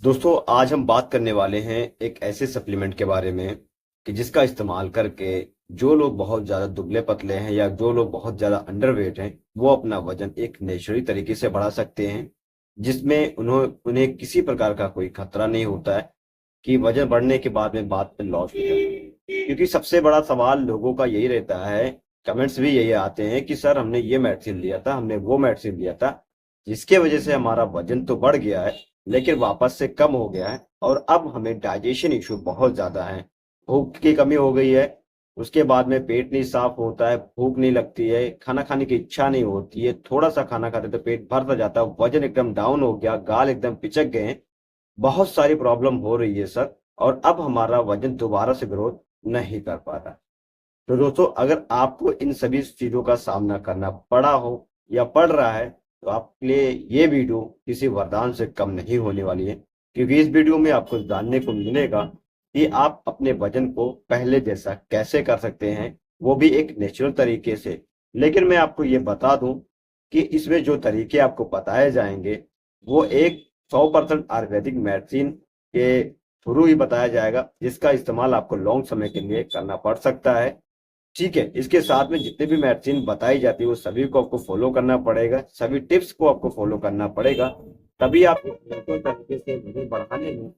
दोस्तों आज हम बात करने वाले हैं एक ऐसे सप्लीमेंट के बारे में कि जिसका इस्तेमाल करके जो लोग बहुत ज़्यादा दुबले पतले हैं या जो लोग बहुत ज़्यादा अंडरवेट हैं वो अपना वजन एक नेचुरली तरीके से बढ़ा सकते हैं, जिसमें उन्हें किसी प्रकार का कोई खतरा नहीं होता है कि वजन बढ़ने के बाद में बात पे लॉस हो जाए। क्योंकि सबसे बड़ा सवाल लोगों का यही रहता है, कमेंट्स भी यही आते हैं कि सर हमने ये मेडिसिन लिया था, हमने वो मेडिसिन लिया था, जिसके वजह से हमारा वजन तो बढ़ गया है लेकिन वापस से कम हो गया है और अब हमें डाइजेशन इशू बहुत ज्यादा है, भूख की कमी हो गई है, उसके बाद में पेट नहीं साफ होता है, भूख नहीं लगती है, खाना खाने की इच्छा नहीं होती है, थोड़ा सा खाना खाते तो पेट भर सा जाता है, वजन एकदम डाउन हो गया, गाल एकदम पिचक गए हैं, बहुत सारी प्रॉब्लम हो रही है सर। और अब हमारा वजन दोबारा से ग्रोथ नहीं कर पा रहा। तो दोस्तों अगर आपको इन सभी चीजों का सामना करना पड़ा हो या पड़ रहा है तो आपके लिए ये वीडियो किसी वरदान से कम नहीं होने वाली है, क्योंकि इस वीडियो में आपको जानने को मिलेगा कि आप अपने वजन को पहले जैसा कैसे कर सकते हैं, वो भी एक नेचुरल तरीके से। लेकिन मैं आपको ये बता दूं कि इसमें जो तरीके आपको बताए जाएंगे वो एक 100% आयुर्वेदिक मेडिसिन के थ्रू ही बताया जाएगा, जिसका इस्तेमाल आपको लॉन्ग समय के लिए करना पड़ सकता है। ठीक है, इसके साथ में जितने भी मेडिसिन बताई जाती है वो सभी को आपको फॉलो करना पड़ेगा, सभी टिप्स को आपको फॉलो करना पड़ेगा, तभी आप बिल्कुल तरीके से वजन बढ़ाने में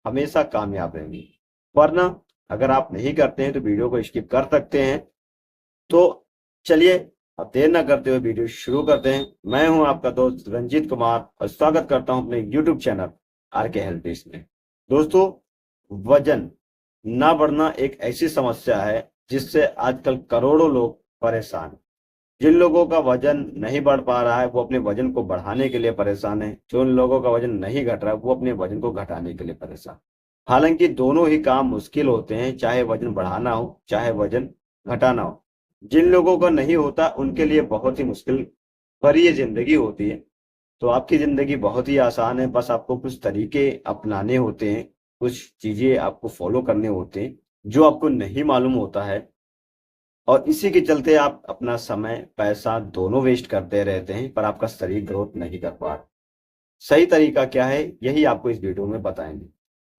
हमेशा कामयाब रहेंगे। वरना अगर आप नहीं करते हैं तो वीडियो को स्किप कर सकते हैं। तो चलिए अब देर ना करते हुए वीडियो शुरू करते हैं। मैं हूं आपका दोस्त रंजीत कुमार और स्वागत करता हूं अपने YouTube channel RK health tips में। दोस्तों, वजन ना बढ़ना एक ऐसी समस्या है जिससे आजकल करोड़ों लोग परेशान हैं। जिन लोगों का वजन नहीं बढ़ पा रहा है वो अपने वजन को बढ़ाने के लिए परेशान है, जो उन लोगों का वजन नहीं घट रहा है वो अपने वजन को घटाने के लिए परेशान। हालांकि दोनों ही काम मुश्किल होते हैं, चाहे वजन बढ़ाना हो चाहे वजन घटाना हो। जिन लोगों का नहीं होता उनके लिए बहुत ही मुश्किल भरी ये जिंदगी होती है। तो आपकी जिंदगी बहुत ही आसान है, बस आपको कुछ तरीके अपनाने होते हैं, कुछ चीजें आपको फॉलो करने होते हैं जो आपको नहीं मालूम होता है, और इसी के चलते आप अपना समय पैसा दोनों वेस्ट करते रहते हैं पर आपका शरीर ग्रोथ नहीं कर पा रहा। सही तरीका क्या है यही आपको इस वीडियो में बताएंगे।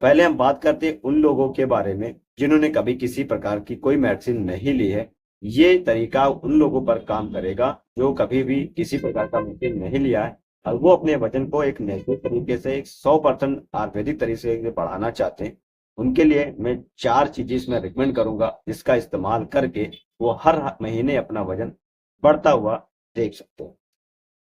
पहले हम बात करते हैं उन लोगों के बारे में जिन्होंने कभी किसी प्रकार की कोई मेडिसिन नहीं ली है। ये तरीका उन लोगों पर काम करेगा जो कभी भी किसी प्रकार का मेडिसिन नहीं लिया है और वो अपने वजन को एक नेचुरल तरीके से एक 100% आयुर्वेदिक तरीके से बढ़ाना चाहते हैं। उनके लिए मैं 4 चीजें इसमें रिकमेंड करूंगा जिसका इस्तेमाल करके वो हर महीने अपना वजन बढ़ता हुआ देख सकते हैं।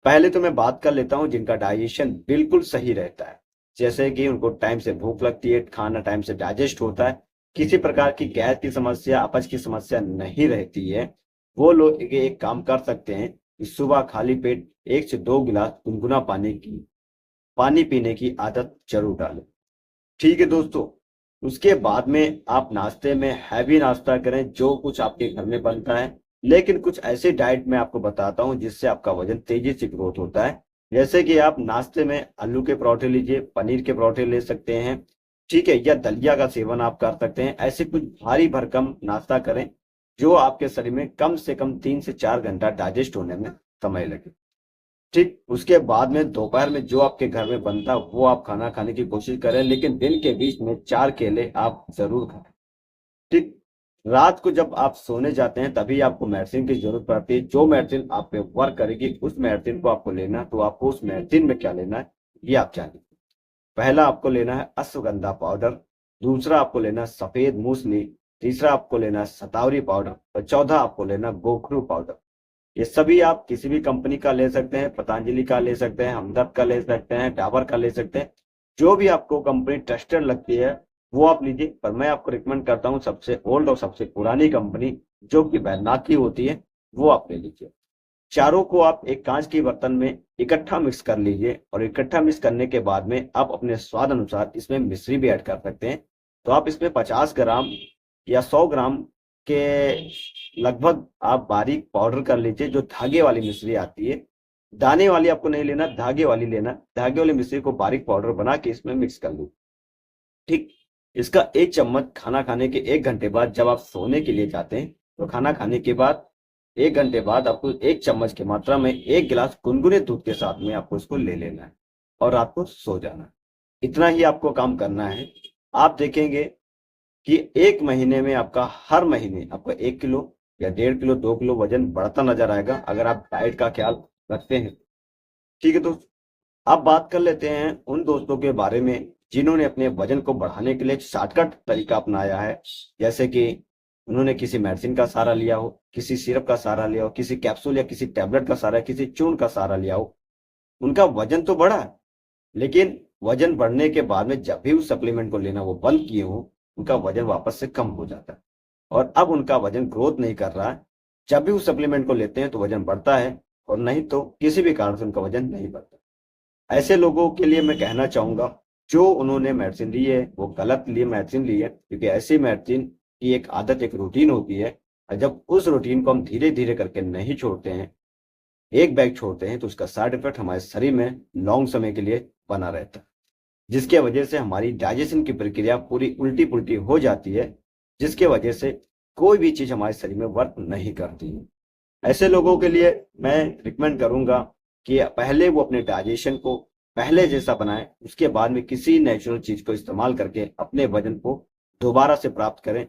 पहले तो मैं बात कर लेता हूं जिनका डाइजेशन बिल्कुल सही रहता है, जैसे कि उनको टाइम से भूख लगती है, खाना टाइम से डाइजेस्ट होता है, किसी प्रकार की गैस की समस्या अपच की समस्या नहीं रहती है। वो लोग एक काम कर सकते हैं कि सुबह खाली पेट 1 से 2 गिलास गुनगुना पानी पीने की आदत जरूर डालें। ठीक है दोस्तों, उसके बाद में आप नाश्ते में हैवी नाश्ता करें जो कुछ आपके घर में बनता है, लेकिन कुछ ऐसे डाइट मैं आपको बताता हूं जिससे आपका वजन तेजी से ग्रोथ होता है। जैसे कि आप नाश्ते में आलू के पराठे लीजिए, पनीर के पराठे ले सकते हैं, ठीक है, या दलिया का सेवन आप कर सकते हैं। ऐसे कुछ भारी भरकम नाश्ता करें जो आपके शरीर में कम से कम 3 से 4 घंटा डाइजेस्ट होने में समय लगे। ठीक, उसके बाद में दोपहर में जो आपके घर में बनता है वो आप खाना खाने की कोशिश करें, लेकिन दिन के बीच में 4 केले आप जरूर खाएं। ठीक, रात को जब आप सोने जाते हैं तभी आपको मेडिसिन की जरूरत पड़ती है। जो मेडिसिन आप पे वर्क करेगी उस मेडिसिन को आपको लेना है, तो आपको उस मेडिसिन में क्या लेना है ये आप जानिए। पहला आपको लेना है अश्वगंधा पाउडर, दूसरा आपको लेना है सफेद मूसली, तीसरा आपको लेना है शतावरी पाउडर और चौथा आपको लेना गोखरू पाउडर। ये सभी आप किसी भी कंपनी का ले सकते हैं, पतंजलि का ले सकते हैं, हमदर्द का ले सकते हैं, डाबर का ले सकते हैं, जो भी आपको कंपनी ट्रस्टेड लगती है वो आप लीजिए। पर मैं आपको रिकमेंड करता हूँ सबसे ओल्ड और सबसे पुरानी कंपनी जो कि वैद्यनाथ की होती है वो आप ले लीजिए। चारों को आप एक कांच के बर्तन में इकट्ठा मिक्स कर लीजिए और इकट्ठा मिक्स करने के बाद में आप अपने स्वाद अनुसार इसमें मिश्री भी ऐड कर सकते हैं। तो आप इसमें 50 ग्राम या 100 ग्राम के लगभग आप बारीक पाउडर कर लीजिए। जो धागे वाली मिश्री आती है, दाने वाली आपको नहीं लेना, धागे वाली लेना। धागे वाली मिश्री को बारीक पाउडर बना के इसमें मिक्स कर लीजिए। ठीक, इसका 1 चम्मच खाना खाने के 1 घंटे बाद जब आप सोने के लिए जाते हैं तो खाना खाने के बाद 1 घंटे बाद आपको 1 चम्मच की मात्रा में 1 गिलास गुनगुने दूध के साथ में आपको इसको ले लेना है और रात को सो जाना है। इतना ही आपको काम करना है। आप देखेंगे कि 1 महीने में आपका हर महीने आपका 1 किलो या 1.5 किलो 2 किलो वजन बढ़ता नजर आएगा, अगर आप डाइट का ख्याल रखते हैं। ठीक है दोस्तों, अब बात कर लेते हैं उन दोस्तों के बारे में जिन्होंने अपने वजन को बढ़ाने के लिए एक शॉर्टकट तरीका अपनाया है। जैसे कि उन्होंने किसी मेडिसिन का सहारा लिया हो, किसी सिरप का सहारा लिया हो, किसी कैप्सूल या किसी टैबलेट का सहारा, किसी चूर्ण का सहारा लिया हो। उनका वजन तो बढ़ा, लेकिन वजन बढ़ने के बाद में जब भी उस सप्लीमेंट को लेना वो बंद किए हो, उनका वजन वापस से कम हो जाता है और अब उनका वजन ग्रोथ नहीं कर रहा है। जब भी उस सप्लीमेंट को लेते हैं तो वजन बढ़ता है, और नहीं तो किसी भी कारण से उनका वजन नहीं बढ़ता। ऐसे लोगों के लिए मैं कहना चाहूंगा, जो उन्होंने मेडिसिन ली है वो गलत लिए मेडिसिन ली है, क्योंकि ऐसी मेडिसिन की एक आदत, एक रूटीन होती है, और जब उस रूटीन को हम धीरे धीरे करके नहीं छोड़ते हैं, एक बैग छोड़ते हैं, तो उसका साइड इफेक्ट हमारे शरीर में लॉन्ग समय के लिए बना रहता है, जिसके वजह से हमारी डाइजेशन की प्रक्रिया पूरी उल्टी पुल्टी हो जाती है, जिसके वजह से कोई भी चीज हमारे शरीर में वर्क नहीं करती है। ऐसे लोगों के लिए मैं रिकमेंड करूंगा कि पहले वो अपने डाइजेशन को पहले जैसा बनाए, उसके बाद में किसी नेचुरल चीज को इस्तेमाल करके अपने वजन को दोबारा से प्राप्त करें।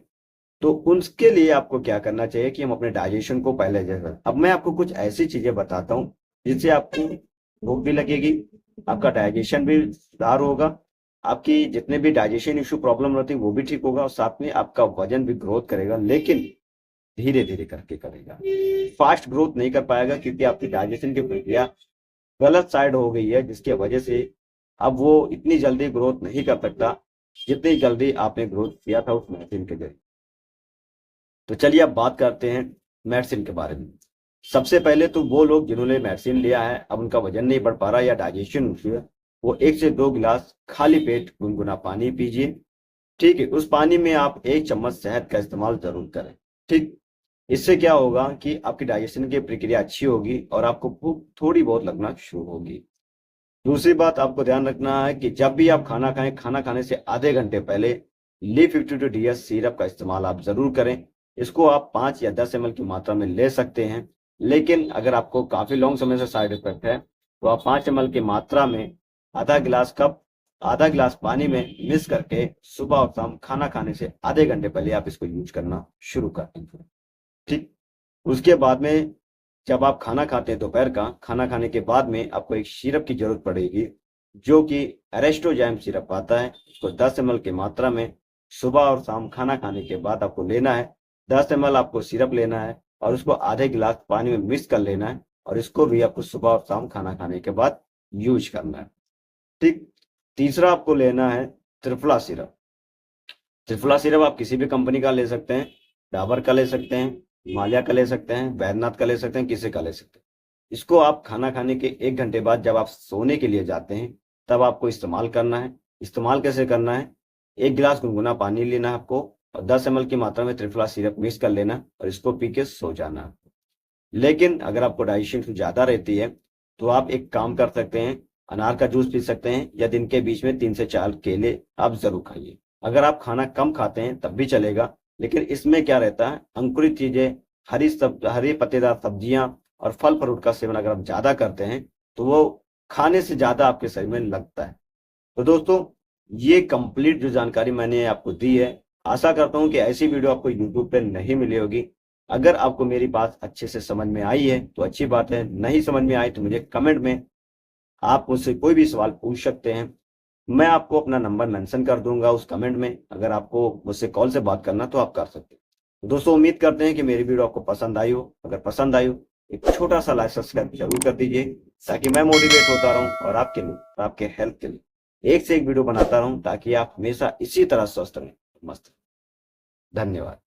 तो उसके लिए आपको क्या करना चाहिए कि हम अपने डाइजेशन को पहले जैसा। अब मैं आपको कुछ ऐसी चीजें बताता हूँ जिससे आपको भूख भी लगेगी, आपका डाइजेशन भी सुधार होगा, आपकी जितने भी डाइजेशन इशू प्रॉब्लम रहती है वो भी ठीक होगा, और साथ में आपका वजन भी ग्रोथ करेगा, लेकिन धीरे धीरे करके करेगा। फास्ट ग्रोथ नहीं कर पाएगा, क्योंकि आपकी डाइजेशन की प्रक्रिया गलत साइड हो गई है, जिसके वजह से अब वो इतनी जल्दी ग्रोथ नहीं कर सकता जितनी जल्दी आपने ग्रोथ किया था उस मेडिसिन के जरिए। तो चलिए अब बात करते हैं मेडिसिन के बारे में। सबसे पहले तो वो लोग जिन्होंने मेडिसिन लिया है, अब उनका वजन नहीं बढ़ पा रहा या डाइजेशन इशू है, वो 1 से 2 गिलास खाली पेट गुनगुना पानी पीजिए। ठीक है, उस पानी में आप 1 चम्मच शहद का इस्तेमाल जरूर करें। ठीक, इससे क्या होगा कि आपकी डाइजेशन की प्रक्रिया अच्छी होगी और आपको भूख थोड़ी बहुत लगना शुरू होगी। दूसरी बात आपको ध्यान रखना है कि जब भी आप खाना खाएं, खाना खाने से आधे घंटे पहले Li52DS सिरप का इस्तेमाल आप जरूर करें। इसको आप 5 या 10 ml की मात्रा में ले सकते हैं, लेकिन अगर आपको काफी लॉन्ग समय से साइड इफेक्ट है तो आप 5 ml की मात्रा में आधा गिलास पानी में मिक्स करके सुबह और शाम खाना खाने से आधे घंटे पहले आप इसको यूज करना शुरू कर दें। ठीक, उसके बाद में जब आप खाना खाते हैं, दोपहर का खाना खाने के बाद में आपको एक सिरप की जरूरत पड़ेगी, जो कि एरेस्टोजैम सिरप आता है। उसको 10 ml की मात्रा में सुबह और शाम खाना खाने के बाद आपको लेना है। 10 ml आपको सिरप लेना है और उसको आधे गिलास पानी में मिक्स कर लेना है, और इसको भी आपको सुबह और शाम खाना खाने के बाद यूज करना है। ठीक, तीसरा आपको लेना है त्रिफला सिरप। त्रिफला सिरप आप किसी भी कंपनी का ले सकते हैं, डाबर का ले सकते हैं, हिमालय का ले सकते हैं, वैद्यनाथ का ले सकते हैं, किसी का ले सकते हैं। इसको आप खाना खाने के 1 घंटे बाद जब आप सोने के लिए जाते हैं तब आपको इस्तेमाल करना है। इस्तेमाल कैसे करना है? 1 गिलास गुनगुना पानी लेना है आपको, और 10 ml की मात्रा में त्रिफला सिरप मिक्स कर लेना और इसको पी के सो जाना है। लेकिन अगर आपको डाइजेशन ज्यादा रहती है तो आप एक काम कर सकते हैं, अनार का जूस पी सकते हैं, या दिन के बीच में 3 से 4 केले आप जरूर खाइए। अगर आप खाना कम खाते हैं तब भी चलेगा, लेकिन इसमें क्या रहता है, अंकुरित चीजें, हरी पत्तेदार सब्जियां और फल फ्रूट का सेवन अगर आप ज्यादा करते हैं तो वो खाने से ज्यादा आपके शरीर में लगता है। तो दोस्तों, ये कंप्लीट जो जानकारी मैंने आपको दी है, आशा करता हूं कि ऐसी वीडियो आपको यूट्यूब पे नहीं मिली होगी। अगर आपको मेरी बात अच्छे से समझ में आई है तो अच्छी बात है, नहीं समझ में आई तो मुझे कमेंट में आप मुझसे कोई भी सवाल पूछ सकते हैं। मैं आपको अपना नंबर मेंशन कर दूंगा उस कमेंट में, अगर आपको मुझसे कॉल से बात करना तो आप कर सकते हैं। तो दोस्तों, उम्मीद करते हैं कि मेरी वीडियो आपको पसंद आई हो। अगर पसंद आई हो, एक छोटा सा लाइक सब्सक्राइब जरूर कर दीजिए, ताकि मैं मोटिवेट होता रहूं और आपके लिए और आपके हेल्थ के लिए एक से एक वीडियो बनाता रहूं, ताकि आप हमेशा इसी तरह स्वस्थ रहें, मस्त। धन्यवाद।